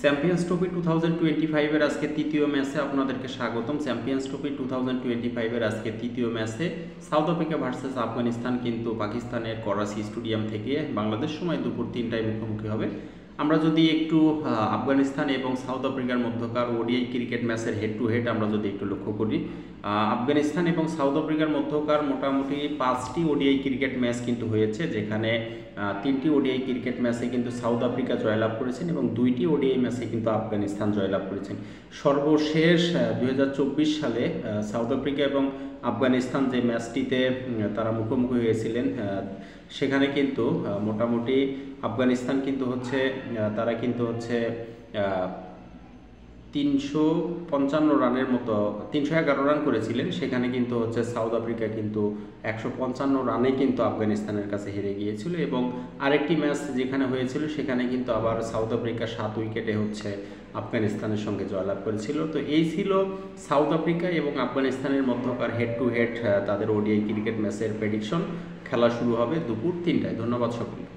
Champions trophy 2025 এর আজকে তৃতীয় ম্যাচে আপনাদেরকে স্বাগতম। চ্যাম্পিয়ন্স ট্রফি 2025 এর আজকে তৃতীয় ম্যাচে সাউথ আফ্রিকা ভার্সেস আফগানিস্তান কিন্তু পাকিস্তানের করাচি স্টেডিয়াম থেকে বাংলাদেশ সময় দুপুর 3টায় মুখোমুখি হবে। আমরা যদি একটু আফগানিস্তান এবং সাউথ আফ্রিকার মধ্যকার ওডিআই ক্রিকেট ম্যাচের হেড টু হেড আমরা যদি একটু লক্ষ্য করি, আফগানিস্তান এবং সাউথ আফ্রিকার মধ্যকার মোটামুটি 5টি ওডিআই ক্রিকেট ম্যাচ কিন্তু হয়েছে, যেখানে 3টি ওডিআই ক্রিকেট ম্যাচে কিন্তু সাউথ আফ্রিকা জয়লাভ করেছেন এবং 2টি ওডিআই ম্যাচে কিন্তু আফগানিস্তান জয়লাভ করেছেন। সর্বশেষ 2024 সালে সাউথ আফ্রিকা এবং আফগানিস্তান যে ম্যাচটিতে তারা মুখোমুখি হয়েছিলেন, সেখানে কিন্তু মোটামুটি আফগানিস্তান কিন্তু তারা কিন্তু 355 রানের মতো 311 রান করেছিলেন। সেখানে কিন্তু সাউথ আফ্রিকা কিন্তু 155 রানে কিন্তু আফগানিস্তানের কাছে হেরে গিয়েছিল এবং আরেকটি ম্যাচ যেখানে হয়েছিল সেখানে কিন্তু আবার সাউথ আফ্রিকা 7 উইকেটে আফগানিস্তানের সঙ্গে জয়লাভ করেছিল। তো এই ছিল সাউথ আফ্রিকা এবং আফগানিস্তানের মধ্যকার হেড টু হেড তাদের ওডিআই ক্রিকেট ম্যাচের প্রেডিকশন। খেলা শুরু হবে দুপুর 3টায়। ধন্যবাদ সকলকে।